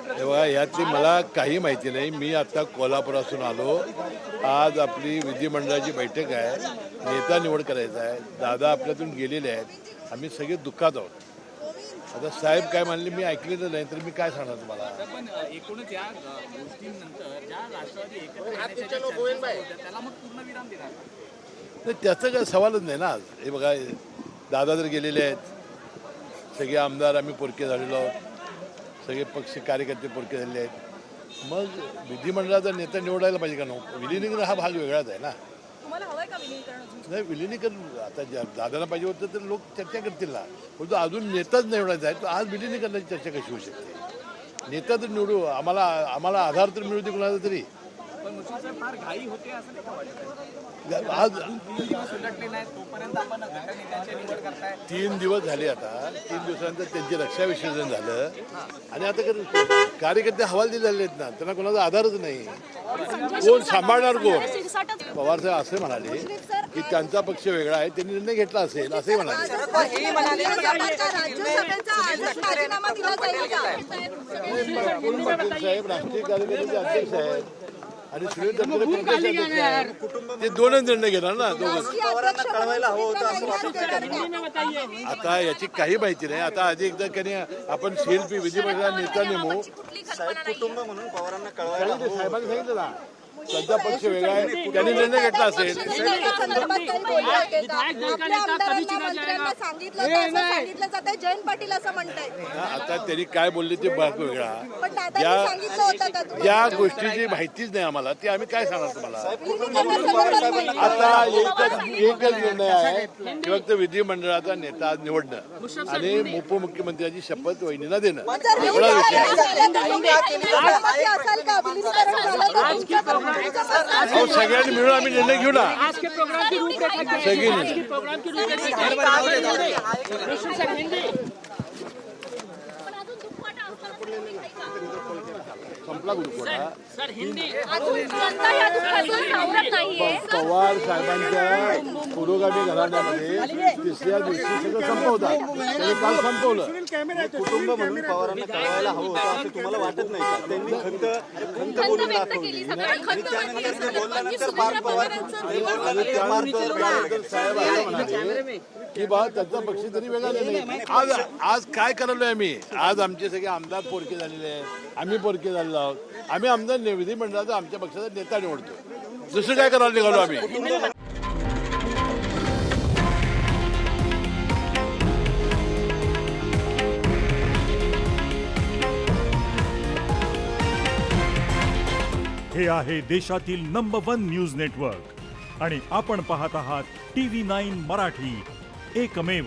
तेव्हा यातली मला काही माहिती नाही. मी आता कोल्हापुरातून आलो. आज आपली विधिमंडळाची बैठक आहे, नेता निवड करायचा आहे. दादा आपल्यातून गेलेले आहेत, आम्ही सगळे दुःखात आहोत. आता साहेब काय म्हणले मी ऐकलेलं नाही, तर मी काय सांगणार तुम्हाला. पण एकूणच या गोष्टींनंतर ज्या राष्ट्रवादी एकत्र येण्याच्या ज्या चर्चा होत्या, त्याला मग पूर्णविराम देणार नाही, त्याचं काय सवालच नाही ना. आज हे बघा, दादा जर गेलेले आहेत, सगळे आमदार आम्ही पोरके झालेलो आहोत, सगळे पक्ष कार्यकर्ते पोरके झालेले आहेत. मग विधिमंडळाचा नेता निवडायला पाहिजे का नको. विलिनीकरण हा भाग वेगळाच आहे ना. तुम्हाला हवंय का विलीनीकरण अजून? नाही, विलिनीकरण आता दादाला पाहिजे होतं तर लोक चर्चा करतील ना. परंतु अजून नेताच निवडायचा आहे, तर आज विलिनीकरणाची चर्चा कशी होऊ शकते. नेता तर निवडू, आम्हाला आधार तर मिळू दे कुणाला तरी. पण मुश्रीफ साहेब फार घाई होते असं नाही का वाटत? आज 3 दिवस उलटले नाहीत, तोपर्यंत आपण गटनेत्यांची निवड करताय. 3 दिवस झाले. आता 3 दिवसानंतर त्यांचे रक्षा विसर्जन झालं आणि आता कार्यकर्ते हवालदिल झाले आहेत ना, त्यांना कोणाचा आधारच नाही. कोण सांभाळणार कोण. पवार साहेब असे म्हणाले की त्यांचा पक्ष वेगळा आहे, त्यांनी निर्णय घेतला असेल असंही म्हणाले. साहेब राष्ट्रीय कार्यकारिणीचे अध्यक्ष आहेत आणि सुनील तटकरे प्रदेश अध्यक्ष आहेत. ते दोनच निर्णय घेणार ना दोघं. आता याची काही माहिती नाही. आता आधी एकदा त्यांनी आपण CLP विधिमंडळ नेता नेमू. कुटुंब म्हणून पवारांना कळवायला साहेबांनी सांगितलं ना, त्यांचा पक्ष वेगळा आहे, त्यांनी निर्णय घेतला असेल. जयंत पाटील असं म्हणताय. आता त्यांनी काय बोलले ते भाग वेगळा. ज्या गोष्टीची माहितीच नाही आम्हाला, ती आम्ही काय सांगणार तुम्हाला. आता एकच निर्णय आहे की फक्त विधिमंडळाचा नेता आज निवडणं आणि उपमुख्यमंत्र्यांची शपथ वहिनीला देणं, एवढा विषय आहे. सगळ्यांनी मिळून आम्ही निर्णय घेऊ ना. संपला गुरुकोटा. पवार साहेबांच्या पुरोगामी घराण्यामध्ये तिसऱ्या दिवशी सगळं संपवतात. त्यांनी काल संपवलं. कुटुंब म्हणून पवारांना कळवायला हवं होतं असं तुम्हाला वाटत नाही का? त्यांनी खंत बोलून दाखवली आणि त्यानंतर ते बोलल्यानंतर फार पवार साहेब असं म्हणाले की बा त्यांचा पक्ष तरी वेगळा नाही. आज काय करायलोय आम्ही. आज आमचे सगळे आमदार पोरके झालेले आहेत, आम्ही पोरके झालेलो आहोत. आम्ही आमदार विधिमंडळाचा आमच्या पक्षाचा नेता निवडतो. दुसरं काय करायला निघालो आम्ही. हे आहे देशातील नंबर 1 न्यूज नेटवर्क आणि आपण पाहत आहात TV9 मराठी, एकमेव.